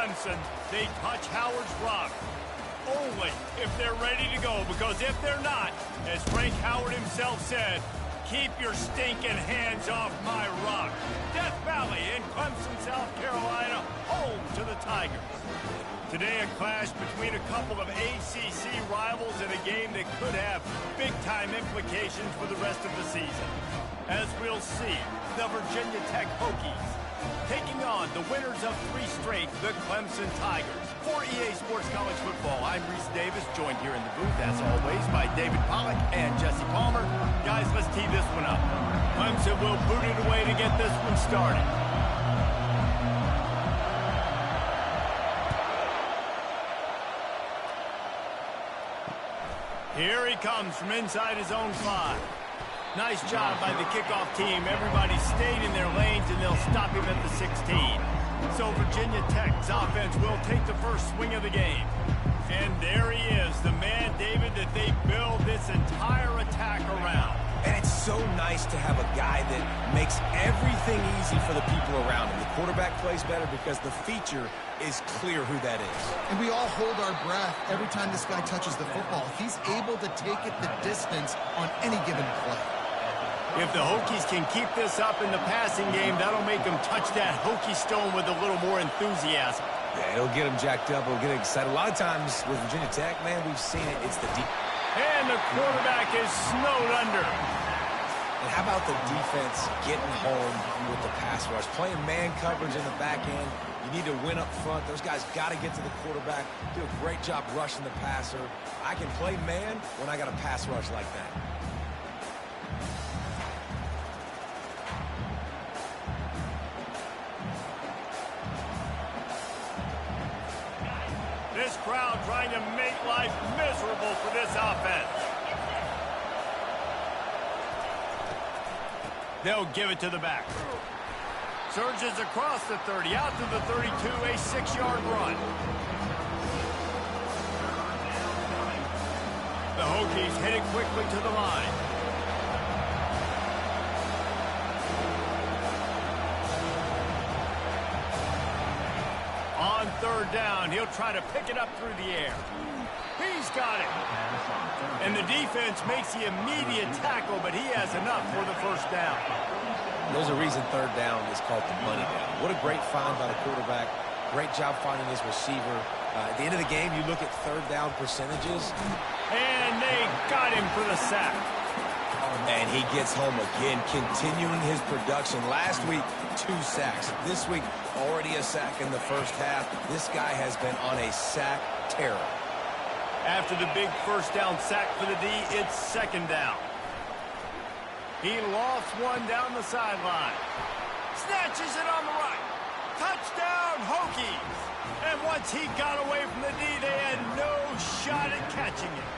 Clemson, they touch Howard's rock only if they're ready to go, because if they're not, as Frank Howard himself said, keep your stinking hands off my rock. Death Valley in Clemson, South Carolina, home to the Tigers. Today, a clash between a couple of ACC rivals in a game that could have big-time implications for the rest of the season. As we'll see, the Virginia Tech Hokies taking on the winners of 3 straight, the Clemson Tigers. For EA Sports College Football, I'm Reese Davis, joined here in the booth, as always, by David Pollack and Jesse Palmer. Guys, let's tee this one up. Clemson will boot it away to get this one started. Here he comes from inside his own 5. Nice job by the kickoff team. Everybody stayed in their lanes, and they'll stop him at the 16. So Virginia Tech's offense will take the first swing of the game. And there he is, the man, David, that they build this entire attack around. And it's so nice to have a guy that makes everything easy for the people around him. The quarterback plays better because the feature is clear who that is. And we all hold our breath every time this guy touches the football. He's able to take it the distance on any given play. If the Hokies can keep this up in the passing game, that'll make them touch that Hokie stone with a little more enthusiasm. Yeah, it'll get them jacked up. It'll get them excited. A lot of times with Virginia Tech, man, we've seen it. It's the deep. And the quarterback is snowed under. And how about the defense getting home with the pass rush? Playing man coverage in the back end. You need to win up front. Those guys got to get to the quarterback. Do a great job rushing the passer. I can play man when I got a pass rush like that. This crowd trying to make life miserable for this offense. They'll give it to the back. Surges across the 30, out to the 32, a 6-yard run. The Hokies hit it quickly to the line. On 3rd down, he'll try to pick it up through the air. He's got it. And the defense makes the immediate tackle, but he has enough for the first down. There's a reason 3rd down is called the money down. What a great find by the quarterback. Great job finding his receiver. At the end of the game, you look at 3rd down percentages. And they got him for the sack. And he gets home again, continuing his production. Last week, 2 sacks. This week, already a sack in the first half. This guy has been on a sack terror. After the big first down sack for the D, it's 2nd down. He lost one down the sideline. Snatches it on the right. Touchdown, Hokies. And once he got away from the D, they had no shot at catching it.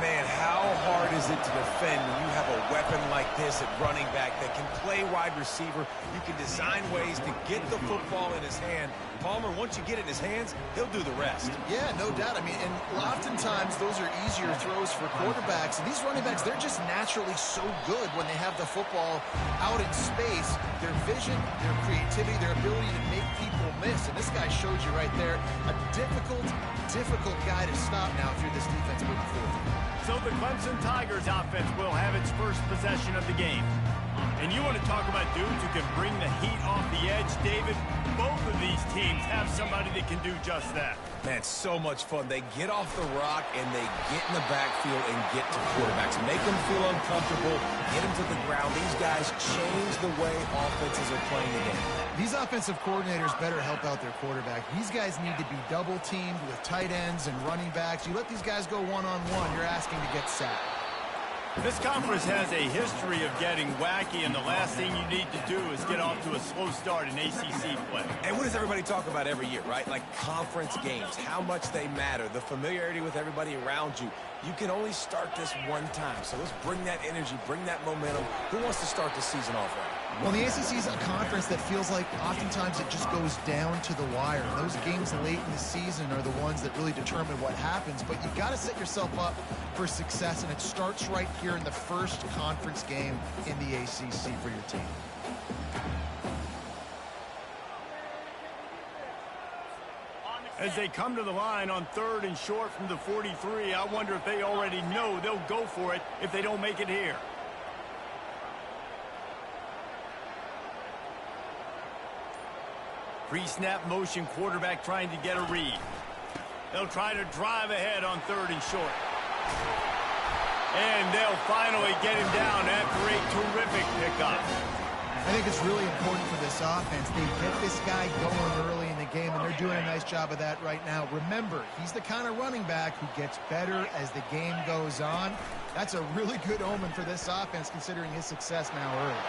Man, how hard is it to defend when you have a weapon like this at running back that can play wide receiver? You can design ways to get the football in his hand. Palmer, once you get it in his hands, he'll do the rest. Yeah, no doubt. I mean, and oftentimes those are easier throws for quarterbacks. And these running backs, they're just naturally so good when they have the football out in space. Their vision, their creativity, their ability to make people miss. And this guy showed you right there a difficult guy to stop now through this defense moving forward. So the Clemson Tigers offense will have its first possession of the game. And you want to talk about dudes who can bring the heat off the edge, David? Both of these teams have somebody that can do just that. Man, it's so much fun. They get off the rock and they get in the backfield and get to quarterbacks. Make them feel uncomfortable, get them to the ground. These guys change the way offenses are playing the game. These offensive coordinators better help out their quarterback. These guys need to be double-teamed with tight ends and running backs. You let these guys go one-on-one, you're asking to get sacked. This conference has a history of getting wacky, and the last thing you need to do is get off to a slow start in ACC play. And what does everybody talk about every year, right? Like conference games, how much they matter, the familiarity with everybody around you. You can only start this one time, so let's bring that energy, bring that momentum. Who wants to start the season off right? Well, the ACC is a conference that feels like oftentimes it just goes down to the wire. Those games late in the season are the ones that really determine what happens, but you've got to set yourself up for success, and it starts right here in the first conference game in the ACC for your team. As they come to the line on 3rd and short from the 43, I wonder if they already know they'll go for it if they don't make it here. Pre-snap motion quarterback trying to get a read. They'll try to drive ahead on 3rd and short. And they'll finally get him down after a terrific pickup. I think it's really important for this offense. They get this guy going early in the game, and they're doing a nice job of that right now. Remember, he's the kind of running back who gets better as the game goes on. That's a really good omen for this offense, considering his success now early.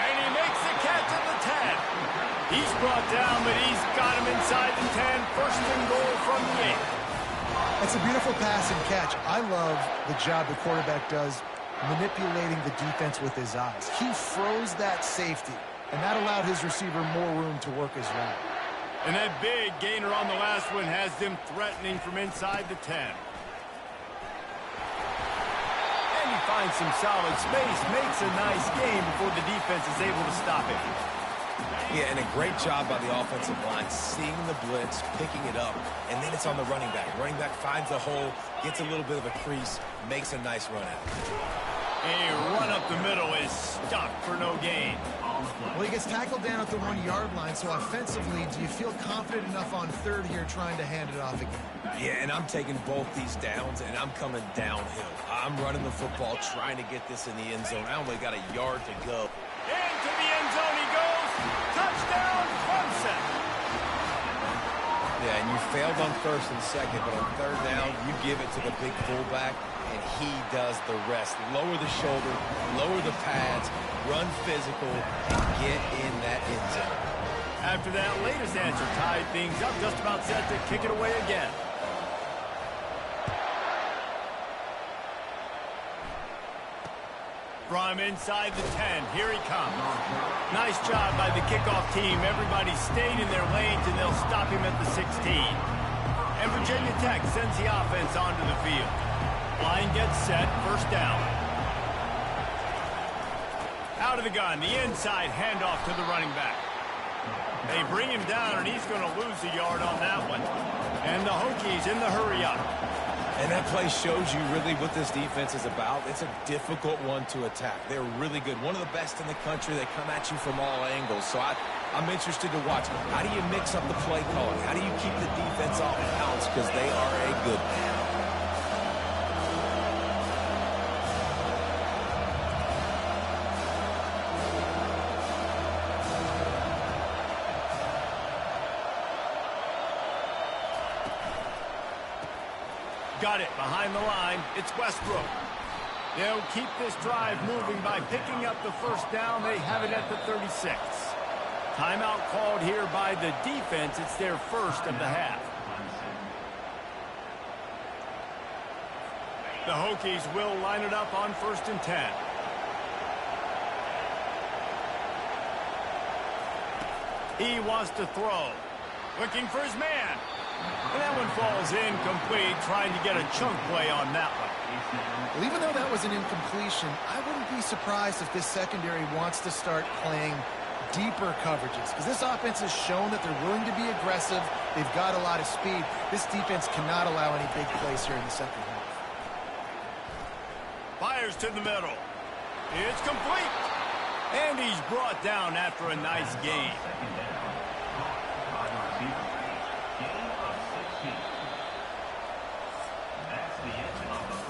And he makes the catch at the 10. He's brought down, but he's got him inside the 10. First and goal from the 8. That's a beautiful pass and catch. I love the job the quarterback does manipulating the defense with his eyes. He froze that safety, and that allowed his receiver more room to work his route. And that big gainer on the last one has them threatening from inside the 10. And he finds some solid space, makes a nice game before the defense is able to stop it. Yeah, and a great job by the offensive line, seeing the blitz, picking it up, and then it's on the running back. Running back finds a hole, gets a little bit of a crease, makes a nice run out. A run up the middle is stopped for no gain. Well, he gets tackled down at the 1-yard line, so offensively, do you feel confident enough on 3rd here trying to hand it off again? Yeah, and I'm taking both these downs, and I'm coming downhill. I'm running the football, trying to get this in the end zone. I only got a yard to go. Into the end zone he goes. Touchdown, Clemson. Yeah, and you failed on 1st and 2nd, but on 3rd down, you give it to the big fullback, and he does the rest. Lower the shoulder, lower the pads, run physical, and get in that end zone. After that latest answer tied things up, just about set to kick it away again. From inside the 10, here he comes. Nice job by the kickoff team. Everybody stayed in their lanes, and they'll stop him at the 16. And Virginia Tech sends the offense onto the field. Line gets set, first down. Out of the gun, the inside handoff to the running back. They bring him down, and he's going to lose a yard on that one. And the Hokies in the hurry up. And that play shows you really what this defense is about. It's a difficult one to attack. They're really good. One of the best in the country. They come at you from all angles. So I'm interested to watch. How do you mix up the play calling? How do you keep the defense off balance? Because they are a good one. Got it behind the line. It's Westbrook. They'll keep this drive moving by picking up the first down. They have it at the 36. Timeout called here by the defense. It's their first of the half. The Hokies will line it up on 1st and 10. He wants to throw. Looking for his man. And that one falls incomplete, trying to get a chunk play on that one. Well, even though that was an incompletion, I wouldn't be surprised if this secondary wants to start playing deeper coverages, because this offense has shown that they're willing to be aggressive. They've got a lot of speed. This defense cannot allow any big plays here in the second half. Fires to the middle. It's complete. And he's brought down after a nice gain.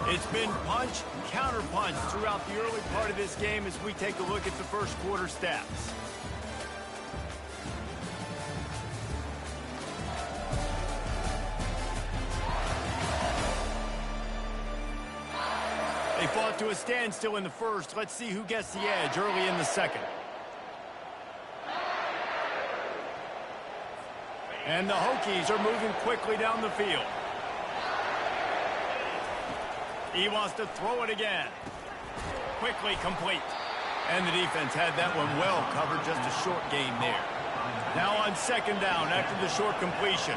It's been punch, counter punch throughout the early part of this game as we take a look at the first quarter stats. They fought to a standstill in the first. Let's see who gets the edge early in the second. And the Hokies are moving quickly down the field. He wants to throw it again. Quickly complete. And the defense had that one well covered, just a short gain there. Now on 2nd down after the short completion.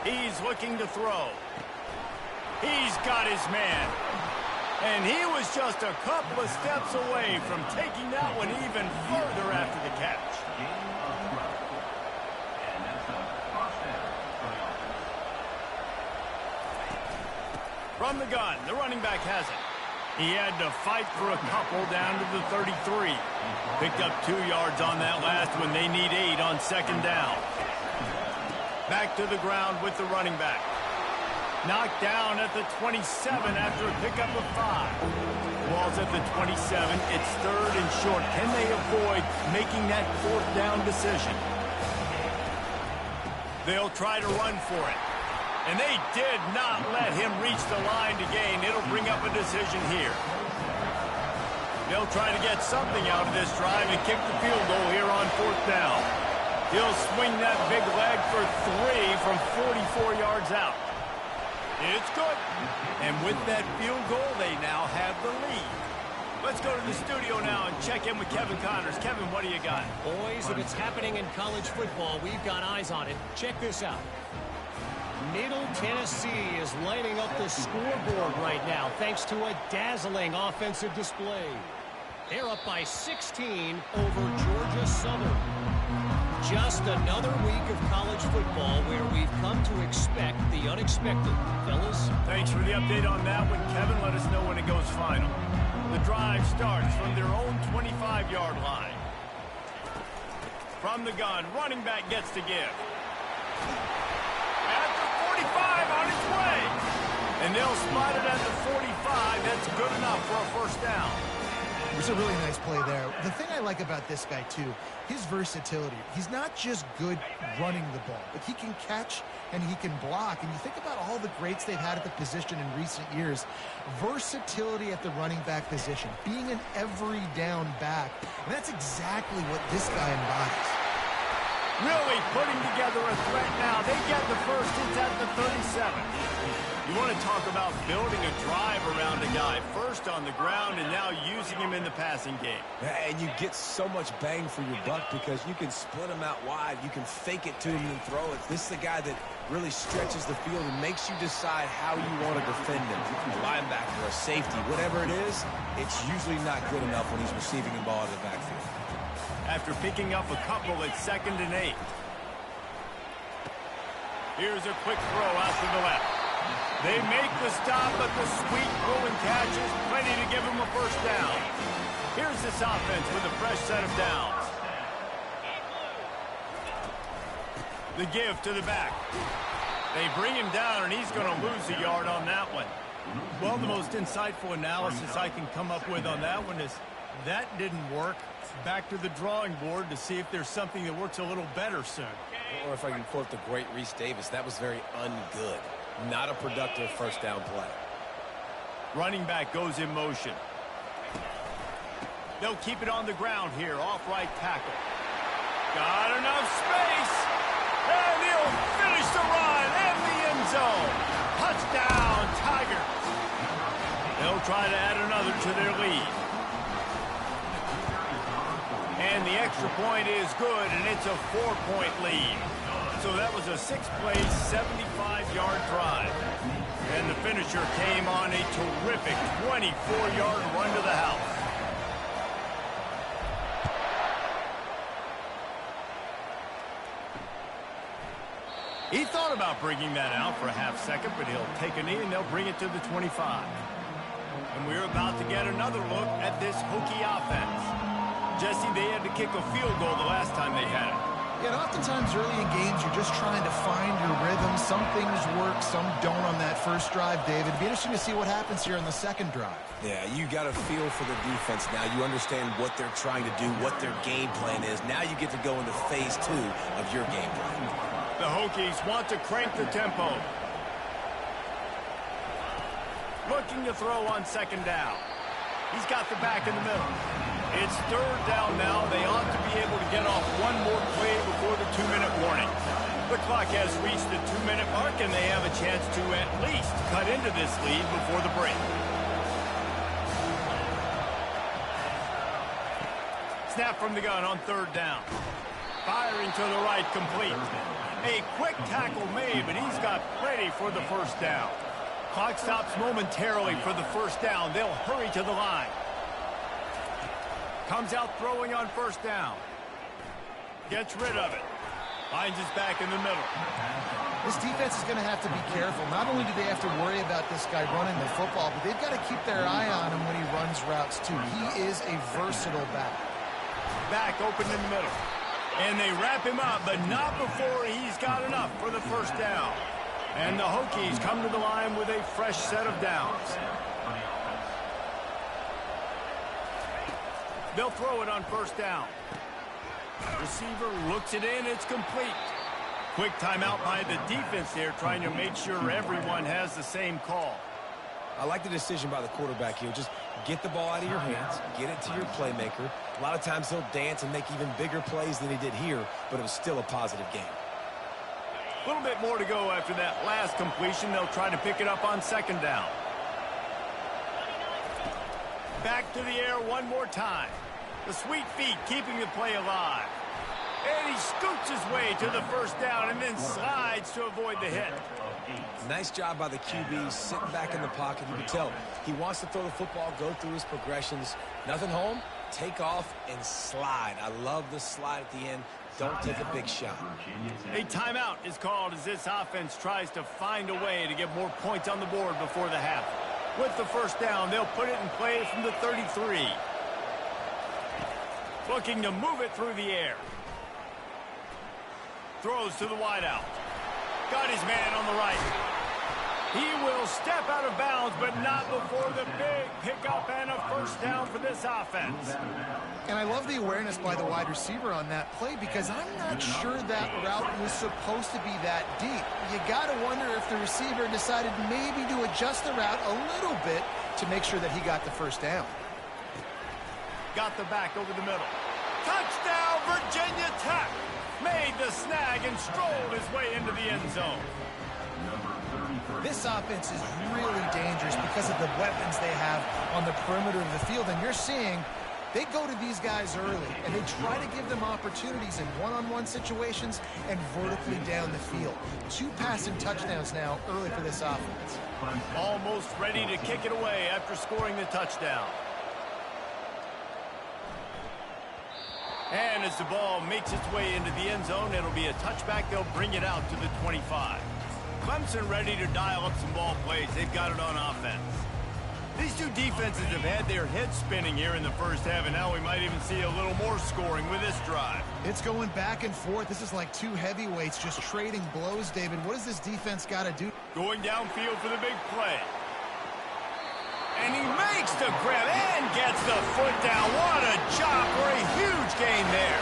He's looking to throw. He's got his man. And he was just a couple of steps away from taking that one even further after the catch. From the gun, the running back has it. He had to fight for a couple down to the 33. Picked up 2 yards on that last one. They need 8 on second down. Back to the ground with the running back. Knocked down at the 27 after a pickup of 5. Ball's at the 27. It's third and short. Can they avoid making that fourth down decision? They'll try to run for it. And they did not let him reach the line to gain. It'll bring up a decision here. They'll try to get something out of this drive and kick the field goal here on fourth down. He'll swing that big leg for 3 from 44 yards out. It's good. And with that field goal, they now have the lead. Let's go to the studio now and check in with Kevin Connors. Kevin, what do you got? Boys, if it's happening in college football, we've got eyes on it. Check this out. Middle Tennessee is lining up the scoreboard right now thanks to a dazzling offensive display. They're up by 16 over Georgia Southern. Just another week of college football where we've come to expect the unexpected. Fellas? Thanks for the update on that one, Kevin. Let us know when it goes final. The drive starts from their own 25-yard line. From the gun, running back gets to give. At the 45 on its way. And they'll spot it at the 45. That's good enough for a first down. It was a really nice play there. The thing I like about this guy, too, his versatility. He's not just good running the ball, but he can catch and he can block. And you think about all the greats they've had at the position in recent years. Versatility at the running back position, being an every down back. And that's exactly what this guy embodies. Really putting together a threat now. They get the first. It's at the 37. You want to talk about building a drive around a guy. First on the ground and now using him in the passing game. And you get so much bang for your buck because you can split him out wide. You can fake it to him and throw it. This is the guy that really stretches the field and makes you decide how you want to defend him. A linebacker, a safety, whatever it is, it's usually not good enough when he's receiving the ball in the backfield. After picking up a couple at 2nd and 8. Here's a quick throw out to the left. They make the stop, but the sweet throw and catch is plenty to give him a first down. Here's this offense with a fresh set of downs. The give to the back. They bring him down, and he's going to lose a yard on that one. Well, the most insightful analysis I can come up with on that one is that didn't work. Back to the drawing board to see if there's something that works a little better soon. Or if I can quote the great Reese Davis, that was very ungood. Not a productive first down play. Running back goes in motion. They'll keep it on the ground here, off right tackle. Got enough space. And he'll finish the run in the end zone. Touchdown, Tigers. They'll try to add another to their lead. And the extra point is good, and it's a 4-point lead. So that was a 6-play, 75-yard drive. And the finisher came on a terrific 24-yard run to the house. He thought about bringing that out for a half second, but he'll take a knee and they'll bring it to the 25. And we're about to get another look at this Hokie offense. Jesse, they had to kick a field goal the last time they had it. Yeah, and oftentimes early in games, you're just trying to find your rhythm. Some things work, some don't on that first drive, David. It'd be interesting to see what happens here on the second drive. Yeah, you got a feel for the defense now. You understand what they're trying to do, what their game plan is. Now you get to go into phase 2 of your game plan. The Hokies want to crank the tempo. Looking to throw on second down. He's got the back in the middle. It's third down now. They ought to be able to get off one more play before the 2-minute warning. The clock has reached the 2-minute mark, and they have a chance to at least cut into this lead before the break. Snap from the gun on third down. Firing to the right, complete. A quick tackle made, but he's got plenty for the first down. Clock stops momentarily for the first down. They'll hurry to the line. Comes out throwing on first down. Gets rid of it. Finds his back in the middle. This defense is going to have to be careful. Not only do they have to worry about this guy running the football, but they've got to keep their eye on him when he runs routes, too. He is a versatile back. Back open in the middle. And they wrap him up, but not before he's got enough for the first down. And the Hokies come to the line with a fresh set of downs. They'll throw it on first down. Receiver looks it in. It's complete. Quick timeout by the defense there, trying to make sure everyone has the same call. I like the decision by the quarterback here. Just get the ball out of your hands, get it to your playmaker. A lot of times he'll dance and make even bigger plays than he did here, but it was still a positive game. A little bit more to go after that last completion. They'll try to pick it up on second down. Back to the air one more time. The sweet feet keeping the play alive. And he scoots his way to the first down and then slides to avoid the hit. Nice job by the QB, sitting back in the pocket. You can tell he wants to throw the football, go through his progressions. Nothing home, take off and slide. I love the slide at the end. Don't take a big shot. A timeout is called as this offense tries to find a way to get more points on the board before the half. With the first down, they'll put it in play from the 33. Looking to move it through the air. Throws to the wideout. Got his man on the right. He will step out of bounds, but not before the big pickup and a first down for this offense. And I love the awareness by the wide receiver on that play because I'm not sure that route was supposed to be that deep. You got to wonder if the receiver decided maybe to adjust the route a little bit to make sure that he got the first down. Got the back over the middle. Touchdown, Virginia Tech! Made the snag and strolled his way into the end zone. This offense is really dangerous because of the weapons they have on the perimeter of the field. And you're seeing they go to these guys early, and they try to give them opportunities in one-on-one situations and vertically down the field. 2 passing touchdowns now early for this offense. Almost ready to kick it away after scoring the touchdown. And as the ball makes its way into the end zone, it'll be a touchback. They'll bring it out to the 25. Clemson ready to dial up some ball plays. They've got it on offense. These two defenses have had their heads spinning here in the first half, and now we might even see a little more scoring with this drive. It's going back and forth. This is like 2 heavyweights just trading blows, David. What does this defense got to do? Going downfield for the big play. And he makes the grab and gets the foot down. What a job for a huge gain there.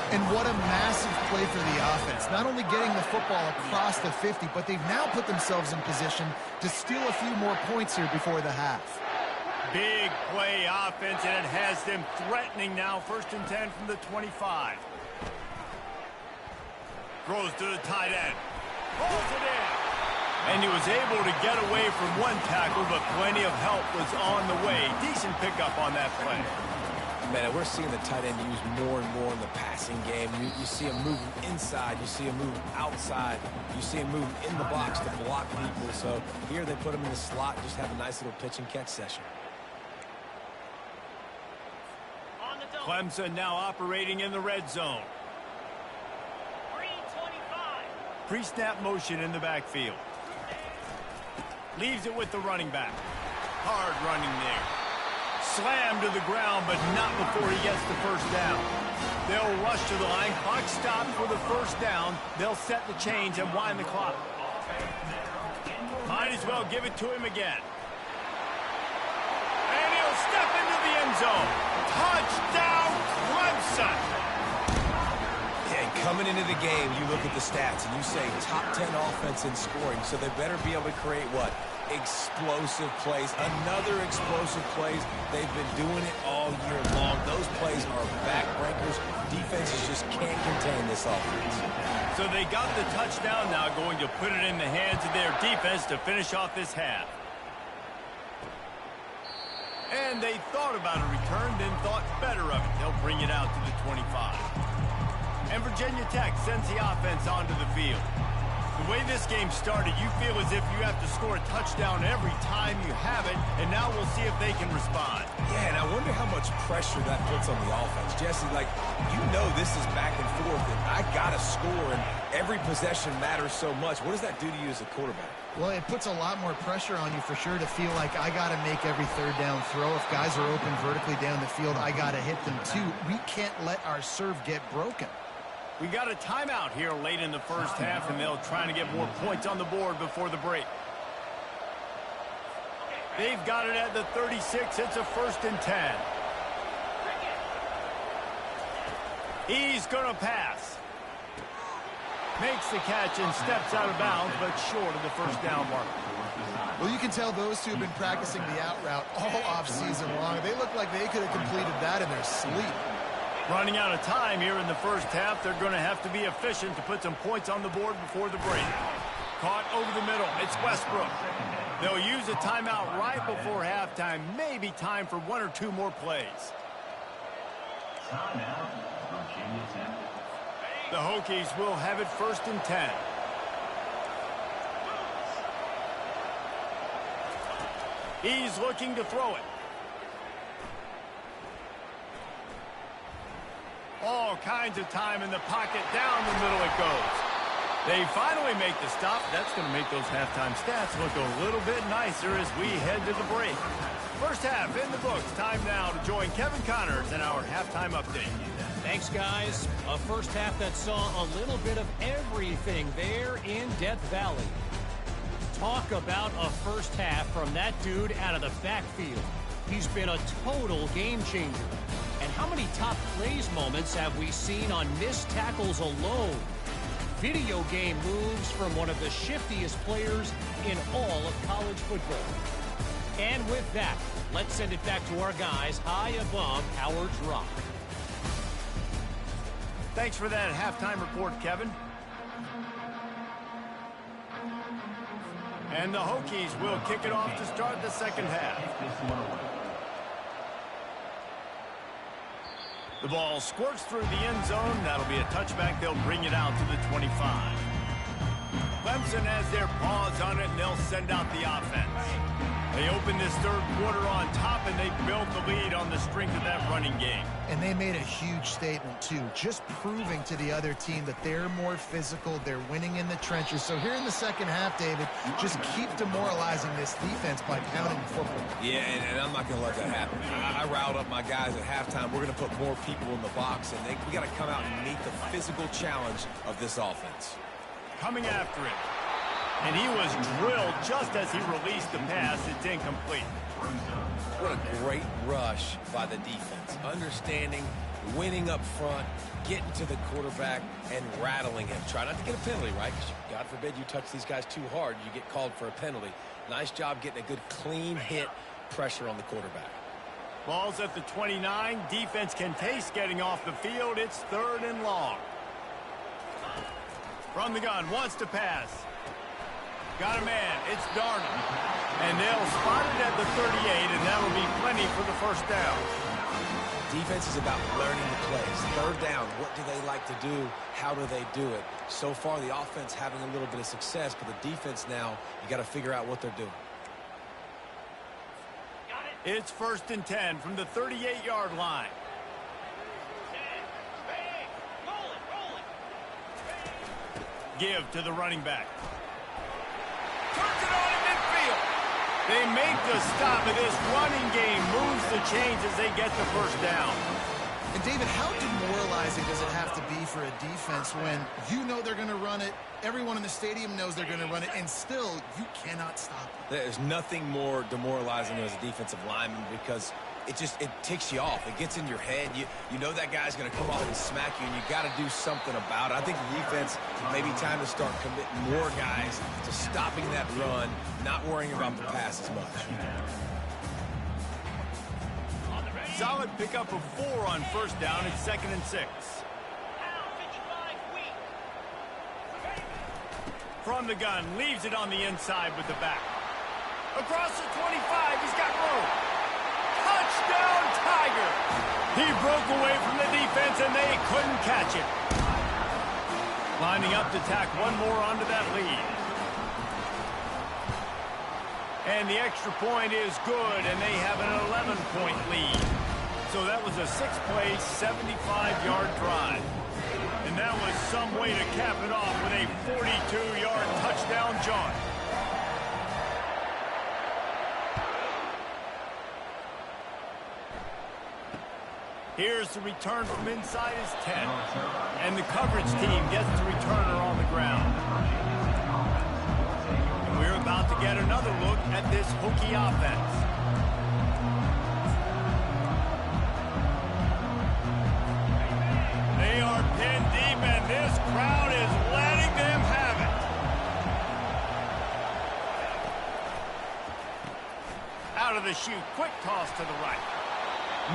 And what a massive play for the offense. Not only getting the football across the 50, but they've now put themselves in position to steal a few more points here before the half. Big play offense, and it has them threatening now. 1st and 10 from the 25. Throws to the tight end. Pulls it in. And he was able to get away from one tackle, but plenty of help was on the way. Decent pickup on that play. Man, we're seeing the tight end used more and more in the passing game. You see him moving inside. You see him moving outside. You see him moving in the box to block people. So here they put him in the slot, just have a nice little pitch and catch session. Clemson now operating in the red zone. Pre-snap motion in the backfield. Leaves it with the running back. Hard running there. Slammed to the ground, but not before he gets the first down. They'll rush to the line. Clock stopped for the first down. They'll set the chains and wind the clock. Might as well give it to him again. And he'll step into the end zone. Touchdown, Clemson! Coming into the game, you look at the stats and you say top 10 offense in scoring, so they better be able to create what? Explosive plays. Another explosive plays. They've been doing it all year long. Those plays are backbreakers. Defenses just can't contain this offense. So they got the touchdown, now going to put it in the hands of their defense to finish off this half. And they thought about a return, then thought better of it. They'll bring it out to the 25. And Virginia Tech sends the offense onto the field. The way this game started, you feel as if you have to score a touchdown every time you have it, and now we'll see if they can respond. Yeah, and I wonder how much pressure that puts on the offense. Jesse, like, you know this is back and forth, and I got to score, and every possession matters so much. What does that do to you as a quarterback? Well, it puts a lot more pressure on you for sure to feel like I got to make every third down throw. If guys are open vertically down the field, I got to hit them too. We can't let our serve get broken. We got a timeout here late in the first half, and they'll try to get more points on the board before the break. They've got it at the 36. It's a 1st and 10. He's going to pass. Makes the catch and steps out of bounds, but short of the first down mark. Well, you can tell those two have been practicing the out route all offseason long. They look like they could have completed that in their sleep. Running out of time here in the first half. They're going to have to be efficient to put some points on the board before the break. Caught over the middle. It's Westbrook. They'll use a timeout right before halftime. Maybe time for 1 or 2 more plays. The Hokies will have it 1st and 10. He's looking to throw it. All kinds of time in the pocket. Down the middle it goes. They finally make the stop. That's going to make those halftime stats look a little bit nicer as we head to the break. First half in the books. Time now to join Kevin Connors in our halftime update. Thanks, guys. A first half that saw a little bit of everything there in Death Valley. Talk about a first half from that dude out of the backfield. He's been a total game changer. And how many top plays moments have we seen on missed tackles alone? Video game moves from one of the shiftiest players in all of college football. And with that, let's send it back to our guys high above Howard's Rock. Thanks for that halftime report, Kevin. And the Hokies will kick it off to start the second half. The ball squirts through the end zone. That'll be a touchback. They'll bring it out to the 25. Clemson has their paws on it, and they'll send out the offense. They open this third quarter on top, and they built the lead on the strength of that running game. And they made a huge statement, too, just proving to the other team that they're more physical, they're winning in the trenches. So here in the second half, David, just keep demoralizing this defense by pounding the football. Yeah, and I'm not going to let that happen. I riled up my guys at halftime. We're going to put more people in the box, and we got to come out and meet the physical challenge of this offense. Coming after it. And he was drilled just as he released the pass. It's incomplete. What a great rush by the defense. Understanding, winning up front, getting to the quarterback, and rattling him. Try not to get a penalty, right? Because God forbid you touch these guys too hard, you get called for a penalty. Nice job getting a good clean hit, pressure on the quarterback. Ball's at the 29. Defense can taste getting off the field. It's 3rd and long. From the gun, wants to pass. Got a man. It's Darnold. And they'll spot it at the 38, and that'll be plenty for the first down. Defense is about learning the plays. 3rd down, what do they like to do? How do they do it? So far, the offense having a little bit of success, but the defense now, you got to figure out what they're doing. It's 1st and 10 from the 38-yard line. Give to the running back. Turns it on in midfield. They make the stop, and this running game moves the chains as they get the first down. And, David, how demoralizing does it have to be for a defense when you know they're going to run it, everyone in the stadium knows they're going to run it, and still you cannot stop it? There's nothing more demoralizing as a defensive lineman because it ticks you off. It gets in your head. You know that guy's going to come off and smack you, and you got to do something about it. I think the defense, maybe time to start committing more guys to stopping that run, not worrying about the pass as much. Solid pickup of 4 on first down. It's 2nd and 6. From the gun, leaves it on the inside with the back. Across the 25, he's got room. Touchdown, Tiger! He broke away from the defense, and they couldn't catch it. Lining up to tack one more onto that lead. And the extra point is good, and they have an 11-point lead. So that was a 6-play, 75-yard drive. And that was some way to cap it off with a 42-yard touchdown jaunt. Here's the return from inside his 10. And the coverage team gets the returner on the ground. And we're about to get another look at this Hokie offense. They are pinned deep, and this crowd is letting them have it. Out of the chute, quick toss to the right.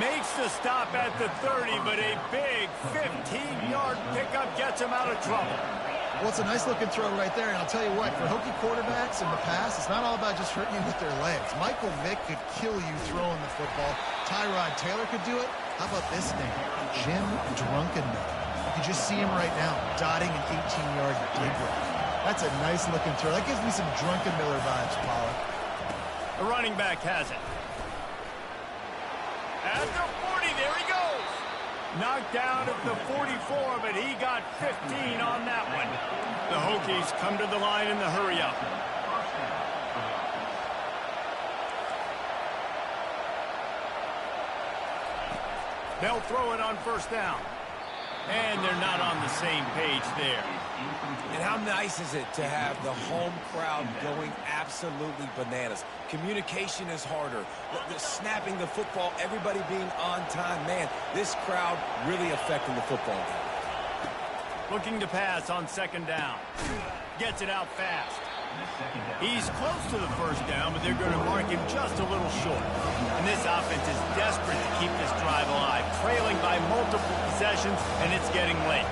Makes the stop at the 30, but a big 15-yard pickup gets him out of trouble. Well, it's a nice-looking throw right there, and I'll tell you what, for Hokie quarterbacks in the past, it's not all about just hurting you with their legs. Michael Vick could kill you throwing the football. Tyrod Taylor could do it. How about this name? Jim Drunkenmiller. You can just see him right now, dotting an 18-yard dig route. That's a nice-looking throw. That gives me some Drunkenmiller vibes, Pollard. The running back has it. At the 40, there he goes. Knocked down at the 44, but he got 15 on that one. The Hokies come to the line in the hurry-up. They'll throw it on first down. And they're not on the same page there. And how nice is it to have the home crowd going absolutely bananas? Communication is harder. The snapping the football, everybody being on time. Man, this crowd really affecting the football game. Looking to pass on second down. Gets it out fast. He's close to the first down, but they're going to mark him just a little short. And this offense is desperate to keep this drive alive, trailing by multiple possessions, and it's getting late.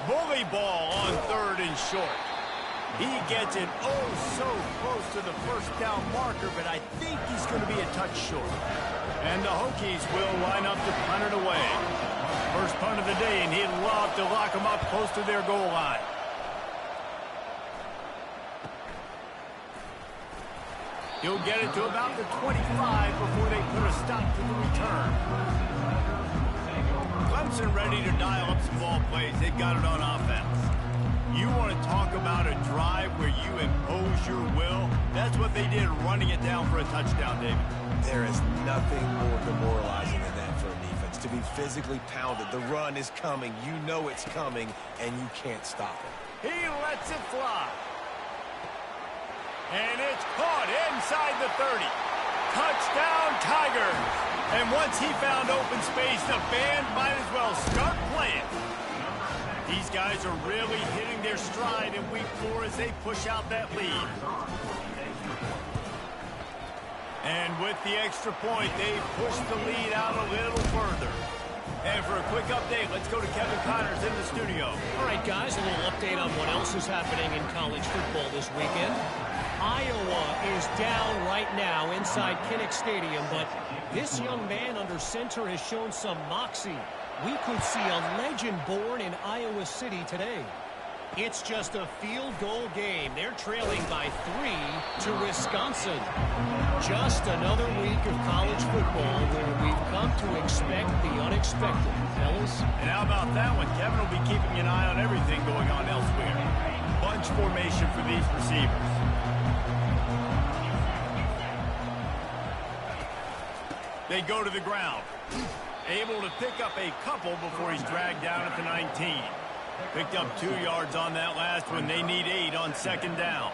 Bully ball on third and short. He gets it oh so close to the first down marker, but I think he's going to be a touch short. And the Hokies will line up to punt it away. First punt of the day, and he'd love to lock them up close to their goal line. He'll get it to about the 25 before they put a stop to the return. Clemson ready to dial up some ball plays. They've got it on offense. You want to talk about a drive where you impose your will? That's what they did, running it down for a touchdown, David. There is nothing more demoralizing than that for a defense. To be physically pounded. The run is coming. You know it's coming, and you can't stop it. He lets it fly. And it's caught inside the 30. Touchdown, Tigers. And once he found open space, the band might as well start playing. These guys are really hitting their stride in week 4 as they push out that lead. And with the extra point, they push the lead out a little further. And for a quick update, let's go to Kevin Connors in the studio. All right, guys, a little update on what else is happening in college football this weekend. Iowa is down right now inside Kinnick Stadium, but this young man under center has shown some moxie. We could see a legend born in Iowa City today. It's just a field goal game. They're trailing by 3 to Wisconsin. Just another week of college football where we've come to expect the unexpected, fellas. And how about that one? Kevin will be keeping an eye on everything going on elsewhere. Bunch formation for these receivers. They go to the ground. Able to pick up a couple before he's dragged down at the 19. Picked up 2 yards on that last one. They need 8 on second down.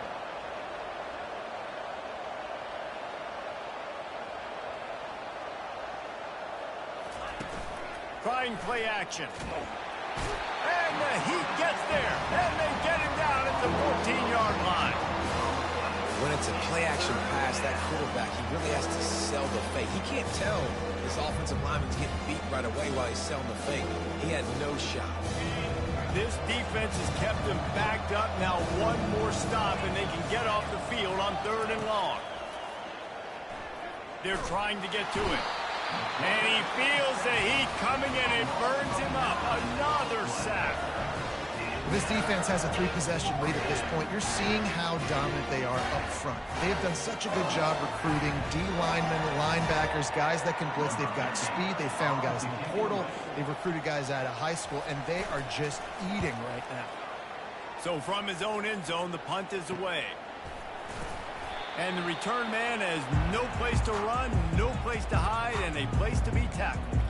Trying play action. And the Heat gets there. And they get him down at the 14-yard line. When it's a play-action pass, that quarterback, he really has to sell the fake. He can't tell his offensive lineman's getting beat right away while he's selling the fake. He had no shot. This defense has kept them backed up. Now one more stop, and they can get off the field on 3rd and long. They're trying to get to it. And he feels the heat coming, and it burns him up. Another sack. This defense has a 3-possession lead at this point. You're seeing how dominant they are up front. They have done such a good job recruiting D-linemen, linebackers, guys that can blitz. They've got speed. They've found guys in the portal. They've recruited guys out of high school, and they are just eating right now. So from his own end zone, the punt is away. And the return man has no place to run, no place to hide, and a place to be tackled.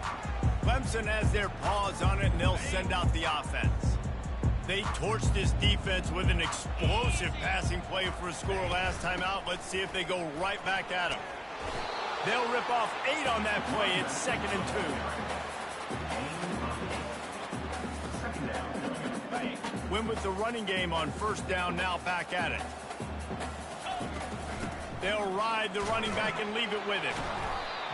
Clemson has their paws on it, and they'll send out the offense. They torched this defense with an explosive passing play for a score last time out. Let's see if they go right back at them. They'll rip off 8 on that play. It's 2nd and 2. Win with the running game on 1st down, now back at it. They'll ride the running back and leave it with him.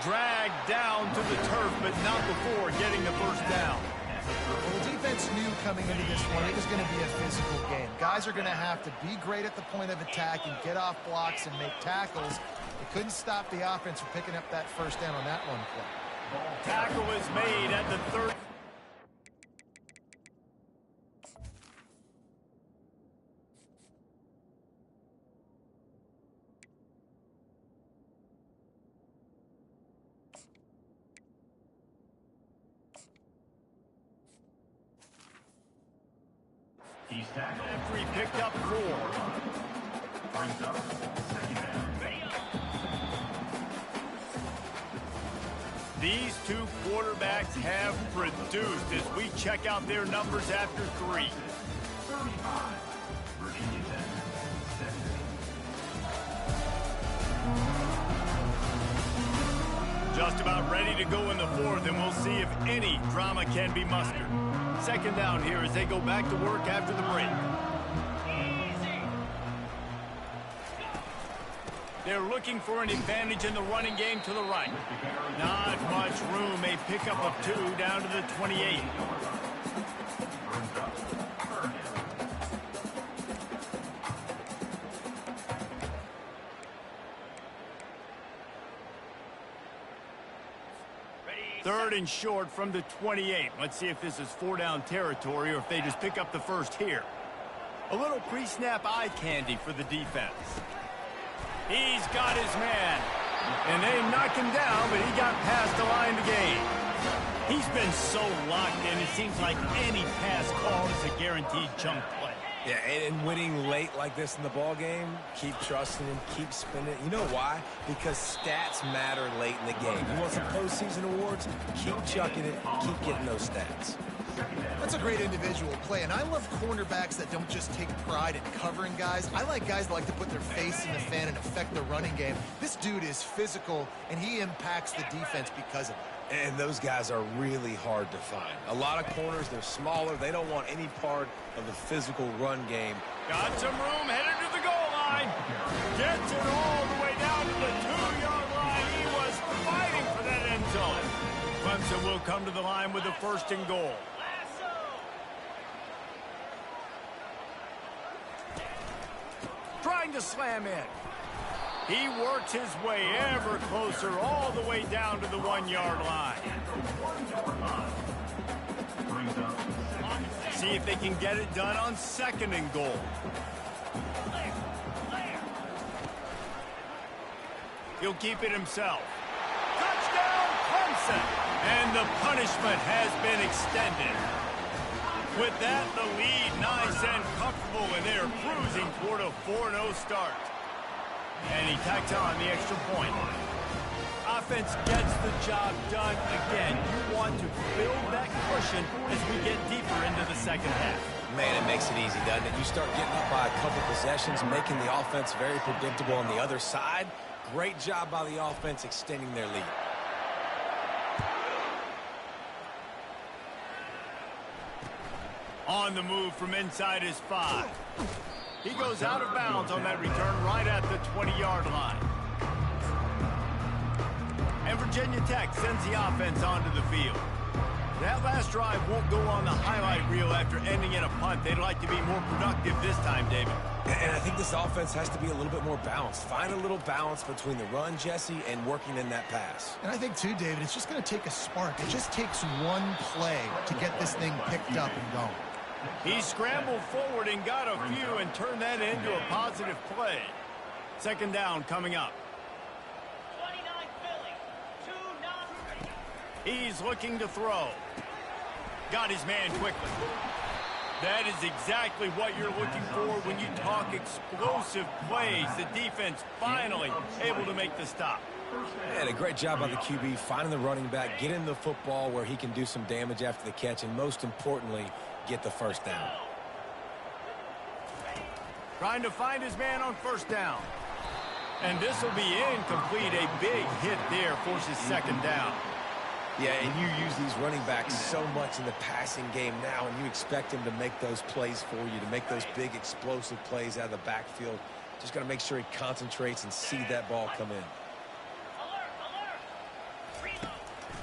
Dragged down to the turf, but not before getting the 1st down. Well, the defense knew coming into this one it was going to be a physical game. Guys are going to have to be great at the point of attack and get off blocks and make tackles. They couldn't stop the offense from picking up that 1st down on that one play. Tackle is made at the 3rd. Referee picked up 4. These two quarterbacks have produced as we check out their numbers after 3. Just about ready to go in the 4th, and we'll see if any drama can be mustered. 2nd down here as they go back to work after the break. They're looking for an advantage in the running game to the right. Not much room. A pickup of 2 down to the 28. Third and short from the 28. Let's see if this is 4-down territory or if they just pick up the 1st here. A little pre-snap eye candy for the defense. He's got his man. And they knock him down, but he got past the line to gain. He's been so locked in, it seems like any pass call is a guaranteed chunk play. Yeah, and winning late like this in the ball game, keep trusting him, keep spinning it. You know why? Because stats matter late in the game. You want some postseason awards? Keep chucking it, keep getting those stats. That's a great individual play, and I love cornerbacks that don't just take pride in covering guys. I like guys that like to put their face in the fan and affect the running game. This dude is physical, and he impacts the defense because of it. And those guys are really hard to find. A lot of corners, they're smaller. They don't want any part of the physical run game. Got some room, headed to the goal line. Gets it all the way down to the 2-yard line. He was fighting for that end zone. Clemson will come to the line with the 1st and goal. Trying to slam in. He works his way ever closer all the way down to the 1-yard line. See if they can get it done on 2nd and goal. He'll keep it himself. Touchdown, Clemson! And the punishment has been extended. With that, the lead nice and comfortable, and they're cruising toward a 4-0 start. And he tacks on the extra point. Offense gets the job done again. You want to build that cushion as we get deeper into the 2nd half. Man, it makes it easy, doesn't it? You start getting up by a couple possessions, making the offense very predictable on the other side. Great job by the offense extending their lead. On the move from inside his 5. He goes out of bounds on that return right at the 20-yard line. And Virginia Tech sends the offense onto the field. That last drive won't go on the highlight reel after ending in a punt. They'd like to be more productive this time, David. And I think this offense has to be a little bit more balanced. Find a little balance between the run, Jesse, and working in that pass. And I think, too, David, it's just going to take a spark. It just takes one play to get this thing picked up and going. He scrambled forward and got a few and turned that into a positive play. Second down coming up. 29 Philly, 2-0. He's looking to throw. Got his man quickly. That is exactly what you're looking for when you talk explosive plays. The defense finally able to make the stop. And a great job by the QB finding the running back, getting the football where he can do some damage after the catch, and most importantly, get the first down. Trying to find his man on first down. And this will be incomplete. A big hit there forces second down. Yeah, and you use these running backs so much in the passing game now, and you expect them to make those plays for you, to make those big explosive plays out of the backfield. Just got to make sure he concentrates and see that ball come in.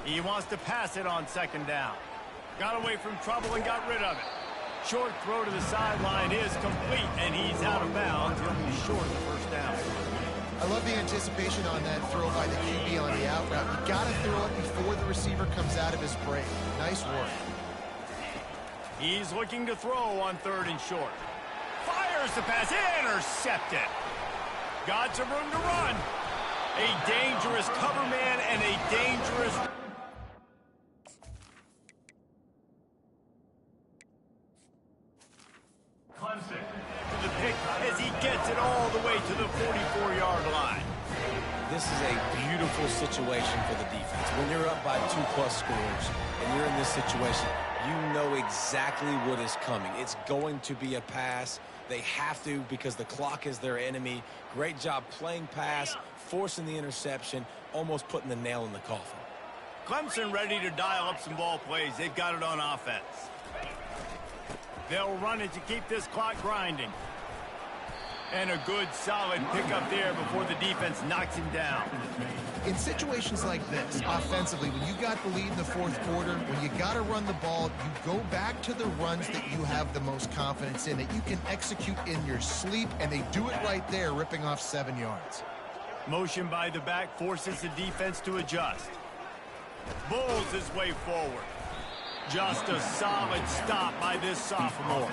He wants to pass it on second down. Got away from trouble and got rid of it. Short throw to the sideline is complete, and he's out of bounds. He'll be short of the first down. I love the anticipation on that throw by the QB on the out route. You got to throw it before the receiver comes out of his break. Nice work. He's looking to throw on third and short. Fires the pass, intercepted. Got some room to run. A dangerous cover man and a dangerous... Clemson to the pick as he gets it all the way to the 44-yard line. This is a beautiful situation for the defense. When you're up by 2+ scores and you're in this situation, you know exactly what is coming. It's going to be a pass. They have to because the clock is their enemy. Great job playing pass, forcing the interception, almost putting the nail in the coffin. Clemson ready to dial up some ball plays. They've got it on offense. They'll run it to keep this clock grinding. And a good, solid pickup there before the defense knocks him down. In situations like this, offensively, when you got the lead in the fourth quarter, when you got to run the ball, you go back to the runs that you have the most confidence in, that you can execute in your sleep, and they do it right there, ripping off 7 yards. Motion by the back forces the defense to adjust. Bulls his way forward. Just a solid stop by this sophomore.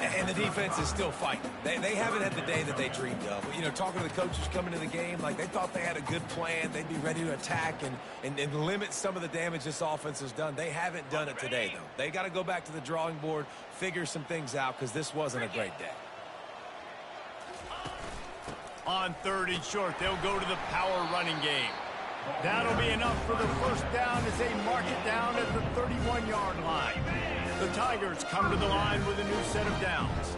And the defense is still fighting. They haven't had the day that they dreamed of. You know, talking to the coaches coming to the game, like they thought they had a good plan. They'd be ready to attack and limit some of the damage this offense has done. They haven't done it today, though. They got to go back to the drawing board, figure some things out, because this wasn't a great day. On third and short, they'll go to the power running game. That'll be enough for the first down as they mark it down at the 31-yard line. The Tigers come to the line with a new set of downs.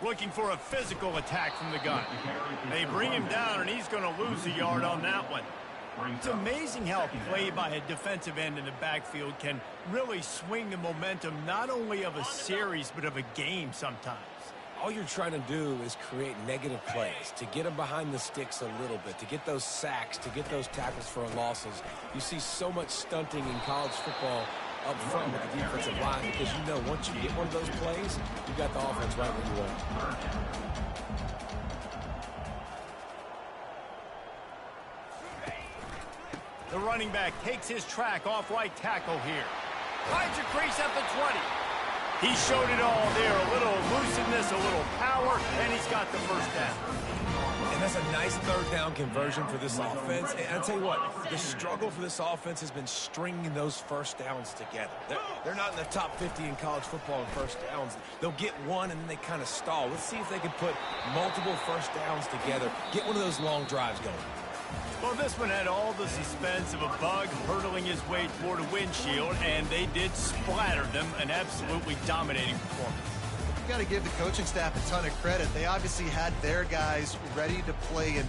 Looking for a physical attack from the gun. They bring him down, and he's going to lose a yard on that one. It's amazing how a play by a defensive end in the backfield can really swing the momentum not only of a series but of a game sometimes. All you're trying to do is create negative plays, to get them behind the sticks a little bit, to get those sacks, to get those tackles for losses. You see so much stunting in college football up front with the defensive line because you know once you get one of those plays, you got the offense right where you want. The running back takes his track off right tackle here. Finds a crease at the 20. He showed it all there, a little elusiveness, a little power, and he's got the first down. And that's a nice third down conversion for this offense. And I'll tell you what, the struggle for this offense has been stringing those first downs together. They're not in the top 50 in college football in first downs. They'll get one, and then they kind of stall. Let's see if they can put multiple first downs together, get one of those long drives going. Well, this one had all the suspense of a bug hurtling his way toward a windshield, and they did splatter them, an absolutely dominating performance. You got to give the coaching staff a ton of credit. They obviously had their guys ready to play in